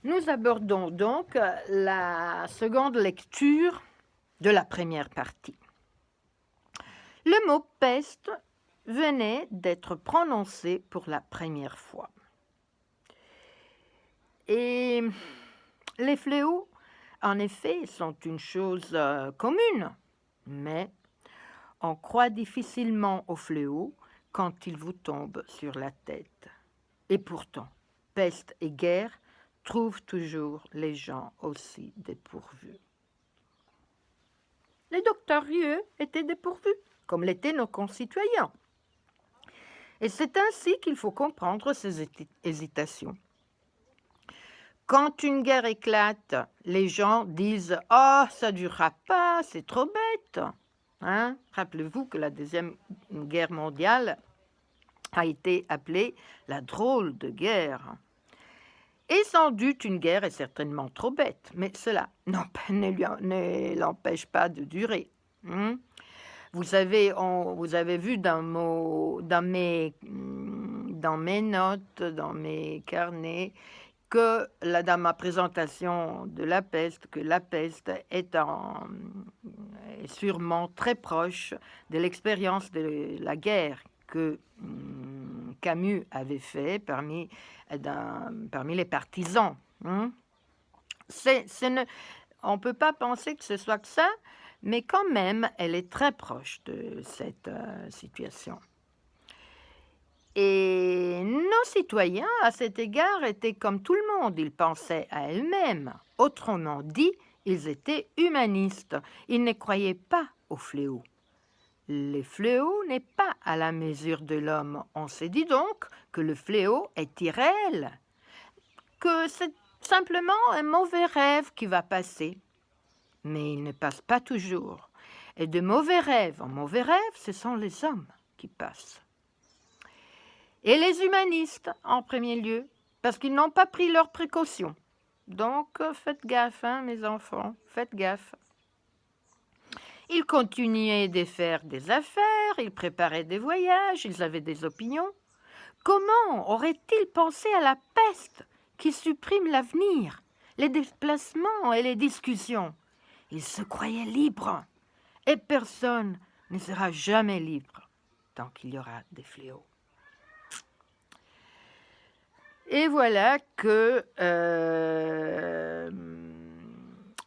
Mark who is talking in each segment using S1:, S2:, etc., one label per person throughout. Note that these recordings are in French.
S1: Nous abordons donc la seconde lecture de la première partie. Le mot peste venait d'être prononcé pour la première fois. Et les fléaux, en effet, sont une chose commune, mais on croit difficilement aux fléaux quand ils vous tombent sur la tête. Et pourtant, peste et guerre trouvent toujours les gens aussi dépourvus. Les docteurs Rieu étaient dépourvus, comme l'étaient nos concitoyens. Et c'est ainsi qu'il faut comprendre ces hésitations. Quand une guerre éclate, les gens disent « Oh, ça ne durera pas, c'est trop bête !» Rappelez-vous que la Deuxième Guerre mondiale a été appelée la drôle de guerre. Et sans doute, une guerre est certainement trop bête, mais cela ne l'empêche pas de durer. Vous avez vu dans mes notes, dans mes carnets, que dans ma présentation de la peste, que la peste est sûrement très proche de l'expérience de la guerre que Camus avait fait parmi les partisans. On ne peut pas penser que ce soit que ça, mais quand même, elle est très proche de cette situation. Et nos citoyens, à cet égard, étaient comme tout le monde, ils pensaient à eux-mêmes. Autrement dit, ils étaient humanistes, ils ne croyaient pas aux fléaux. Le fléau n'est pas à la mesure de l'homme. On se dit donc que le fléau est irréel, que c'est simplement un mauvais rêve qui va passer. Mais il ne passe pas toujours. Et de mauvais rêves en mauvais rêves, ce sont les hommes qui passent. Et les humanistes, en premier lieu, parce qu'ils n'ont pas pris leurs précautions. Donc, faites gaffe, mes enfants, faites gaffe. Ils continuaient de faire des affaires, ils préparaient des voyages, ils avaient des opinions. Comment auraient-ils pensé à la peste qui supprime l'avenir, les déplacements et les discussions? Ils se croyaient libres, et personne ne sera jamais libre tant qu'il y aura des fléaux. Et voilà que,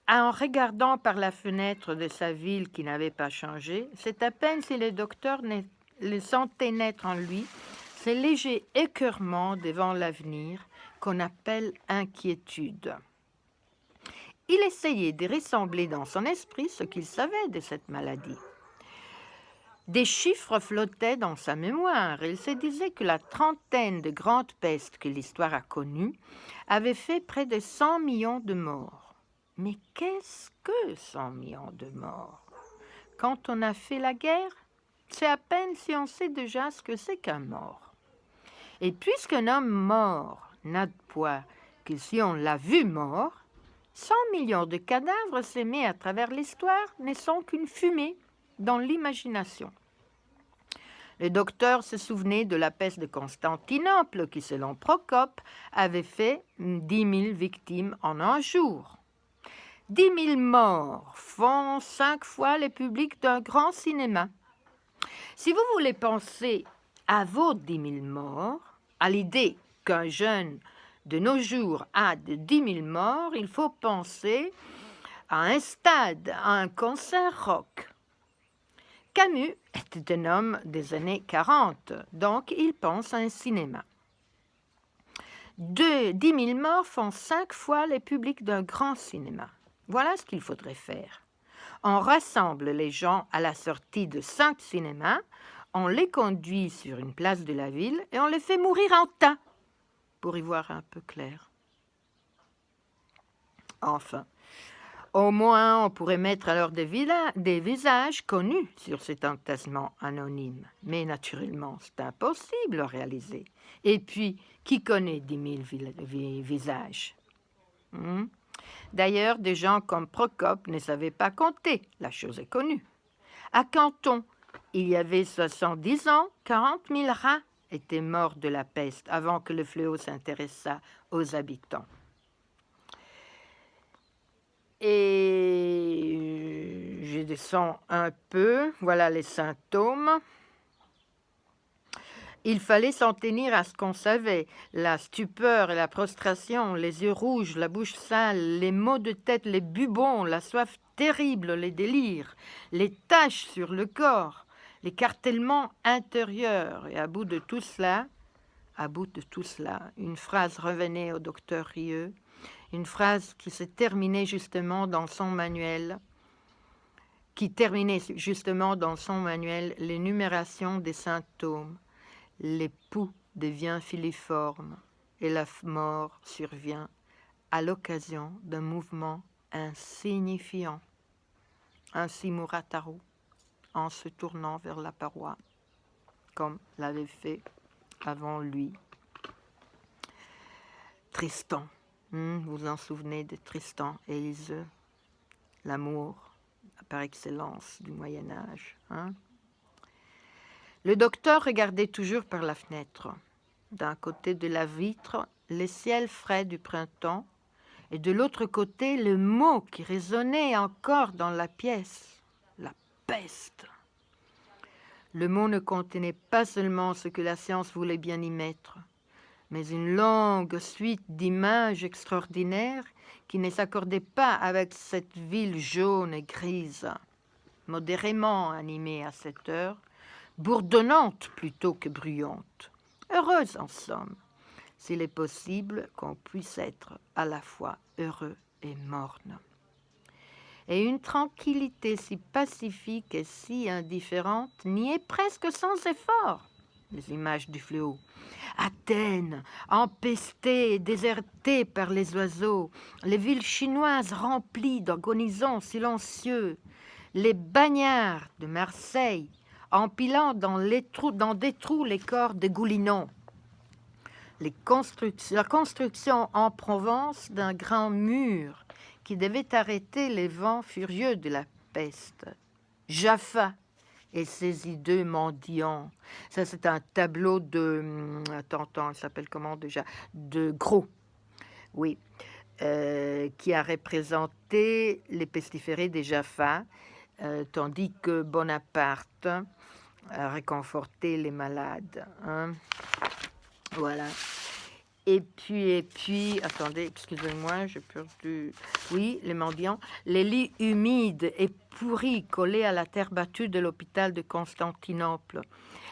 S1: en regardant par la fenêtre de sa ville qui n'avait pas changé, c'est à peine si le docteur le sentait naître en lui ce léger écœurement devant l'avenir qu'on appelle inquiétude. Il essayait de ressembler dans son esprit ce qu'il savait de cette maladie. Des chiffres flottaient dans sa mémoire. Il se disait que la trentaine de grandes pestes que l'histoire a connues avait fait près de 100 millions de morts. Mais qu'est-ce que 100 millions de morts? Quand on a fait la guerre, c'est à peine si on sait déjà ce que c'est qu'un mort. Et puisqu'un homme mort n'a de poids que si on l'a vu mort, 100 millions de cadavres sémés à travers l'histoire ne sont qu'une fumée dans l'imagination. Le docteur se souvenait de la peste de Constantinople qui, selon Procope, avait fait 10 000 victimes en un jour. 10 000 morts font 5 fois le public d'un grand cinéma. Si vous voulez penser à vos 10 000 morts, à l'idée qu'un jeune de nos jours a de 10 000 morts, il faut penser à un stade, à un concert rock. Camus était un homme des années 40, donc il pense à un cinéma. 10 000 morts font 5 fois le public d'un grand cinéma. Voilà ce qu'il faudrait faire. On rassemble les gens à la sortie de 5 cinémas, on les conduit sur une place de la ville et on les fait mourir en tas pour y voir un peu clair. Enfin, au moins, on pourrait mettre alors des visages connus sur cet entassement anonyme. Mais naturellement, c'est impossible à réaliser. Et puis, qui connaît 10 000 visages? D'ailleurs, des gens comme Procope ne savaient pas compter. La chose est connue. À Canton, il y avait 70 ans, 40 000 rats étaient morts de la peste avant que le fléau s'intéressât aux habitants. je descends un peu. Voilà les symptômes. Il fallait s'en tenir à ce qu'on savait. La stupeur et la prostration, les yeux rouges, la bouche sale, les maux de tête, les bubons, la soif terrible, les délires, les taches sur le corps, l'écartèlement intérieur. Et à bout de tout cela, une phrase revenait au docteur Rieux, une phrase qui se terminait justement dans son manuel, l'énumération des symptômes. L'époux devient filiforme et la mort survient à l'occasion d'un mouvement insignifiant. Ainsi Muratarou, en se tournant vers la paroi, comme l'avait fait avant lui Tristan. Vous vous en souvenez de Tristan et Iseult, l'amour par excellence du Moyen-Âge. Le docteur regardait toujours par la fenêtre. D'un côté de la vitre, les ciels frais du printemps, et de l'autre côté, le mot qui résonnait encore dans la pièce, la peste. Le mot ne contenait pas seulement ce que la science voulait bien y mettre, mais une longue suite d'images extraordinaires qui ne s'accordaient pas avec cette ville jaune et grise, modérément animée à cette heure, bourdonnante plutôt que bruyante, heureuse en somme, s'il est possible qu'on puisse être à la fois heureux et morne. Et une tranquillité si pacifique et si indifférente n'y est presque sans effort. Les images du fléau. Athènes, empestée et désertée par les oiseaux, les villes chinoises remplies d'agonisants silencieux, les bagnards de Marseille, empilant dans des trous les corps de Goulinon. La construction en Provence d'un grand mur qui devait arrêter les vents furieux de la peste. Jaffa et ses hideux mendiants. Ça, c'est un tableau de... il s'appelle comment déjà? De Gros, oui, qui a représenté les pestiférés des Jaffa, tandis que Bonaparte a réconforté les malades. Voilà. Et puis, attendez, excusez-moi, j'ai perdu... Oui, les mendiants. Les lits humides et pourris collés à la terre battue de l'hôpital de Constantinople.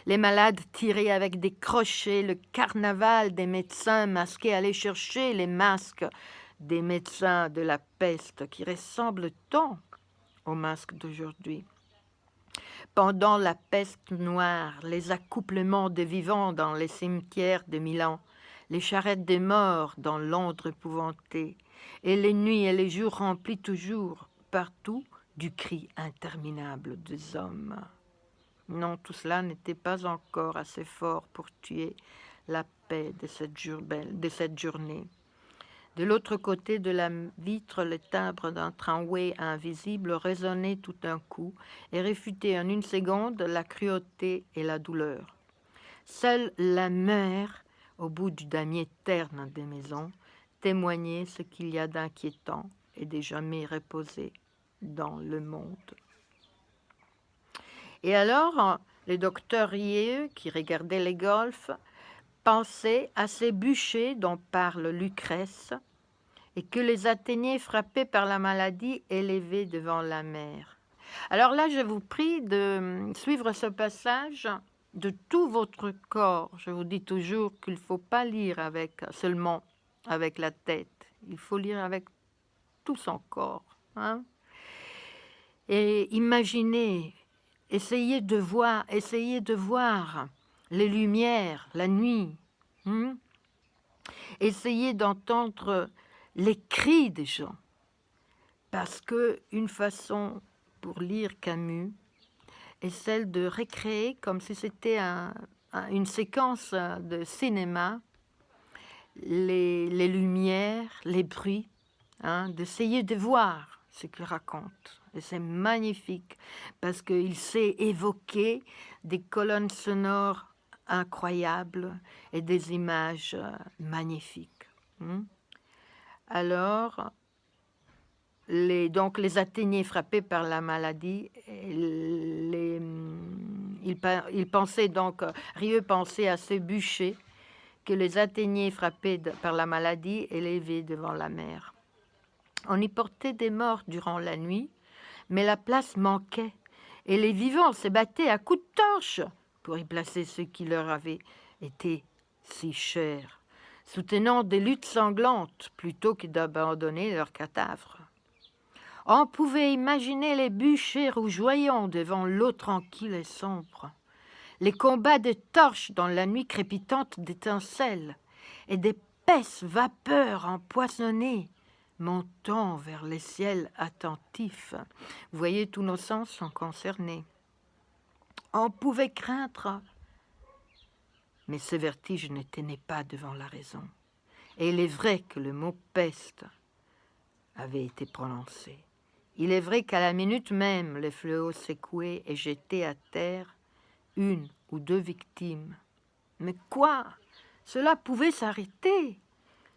S1: Les malades tirés avec des crochets, le carnaval des médecins masqués, aller chercher les masques des médecins de la peste qui ressemblent tant aux masques d'aujourd'hui. Pendant la peste noire, les accouplements de vivants dans les cimetières de Milan, les charrettes des morts dans Londres épouvantée, et les nuits et les jours remplis toujours, partout, du cri interminable des hommes. Non, tout cela n'était pas encore assez fort pour tuer la paix de cette journée. De l'autre côté de la vitre, le timbre d'un tramway invisible résonnait tout d'un coup et réfutait en une seconde la cruauté et la douleur. Seule la mer, au bout du damier terne des maisons, témoignait ce qu'il y a d'inquiétant et de jamais reposé dans le monde. Et alors, le docteur Rieux, qui regardait les golfs, pensait à ces bûchers dont parle Lucrèce, et que les Athéniens frappés par la maladie élevaient devant la mer. Alors là, je vous prie de suivre ce passage de tout votre corps. Je vous dis toujours qu'il ne faut pas lire seulement avec la tête. Il faut lire avec tout son corps. Et imaginez, essayez de voir les lumières, la nuit. Essayez d'entendre les cris des gens, parce que une façon pour lire Camus est celle de recréer comme si c'était une séquence de cinéma les lumières, les bruits, d'essayer de voir ce qu'il raconte. Et c'est magnifique parce qu'il sait évoquer des colonnes sonores incroyables et des images magnifiques. Alors, donc les Athéniens frappés par la maladie, il pensait donc, Rieu pensait à ces bûchers que les Athéniens frappés par la maladie élevaient devant la mer. On y portait des morts durant la nuit, mais la place manquait, et les vivants se battaient à coups de torche pour y placer ceux qui leur avaient été si chers, soutenant des luttes sanglantes plutôt que d'abandonner leurs cadavres. On pouvait imaginer les bûchers rougeoyants devant l'eau tranquille et sombre, les combats de torches dans la nuit crépitante d'étincelles et d'épaisses vapeurs empoisonnées montant vers les ciels attentifs. Vous voyez, tous nos sens sont concernés. On pouvait craindre, mais ce vertige ne tenait pas devant la raison. Et il est vrai que le mot peste avait été prononcé. Il est vrai qu'à la minute même, les fléaux secouaient et jetaient à terre une ou deux victimes. Mais quoi? Cela pouvait s'arrêter.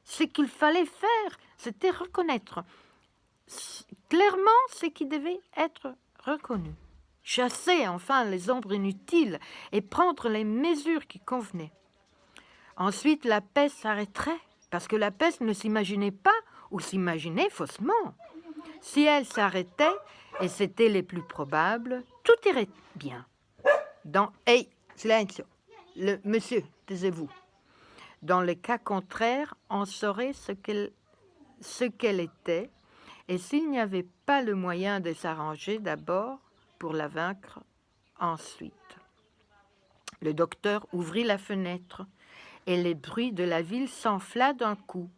S1: Ce qu'il fallait faire, c'était reconnaître clairement ce qui devait être reconnu. Chasser enfin les ombres inutiles et prendre les mesures qui convenaient. Ensuite, la peste s'arrêterait, parce que la peste ne s'imaginait pas ou s'imaginait faussement. Si elle s'arrêtait, et c'était le plus probable, tout irait bien. Hey, silenzio, monsieur, taisez-vous. Dans le cas contraire, on saurait ce qu'elle était, et s'il n'y avait pas le moyen de s'arranger d'abord pour la vaincre ensuite. Le docteur ouvrit la fenêtre, et les bruits de la ville s'enfla d'un coup.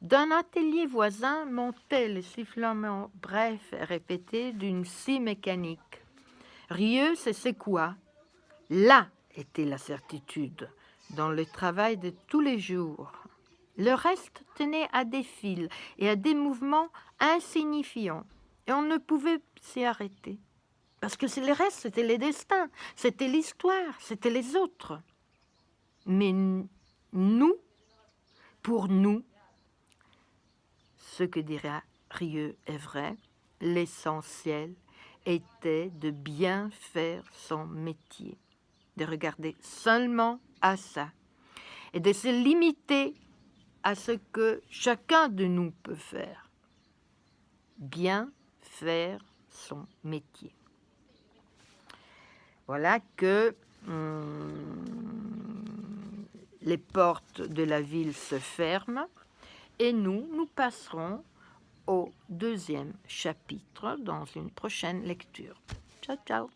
S1: D'un atelier voisin montait le sifflement bref et répété d'une scie mécanique. Rieu se secoua. Là était la certitude, dans le travail de tous les jours. Le reste tenait à des fils et à des mouvements insignifiants, et on ne pouvait s'y arrêter. Parce que le reste, c'était les destins, c'était l'histoire, c'était les autres. Mais nous, pour nous, ce que dira Rieu est vrai, l'essentiel était de bien faire son métier, de regarder seulement à ça et de se limiter à ce que chacun de nous peut faire. Bien faire son métier. Voilà que les portes de la ville se ferment et nous passerons au deuxième chapitre dans une prochaine lecture. Ciao, ciao!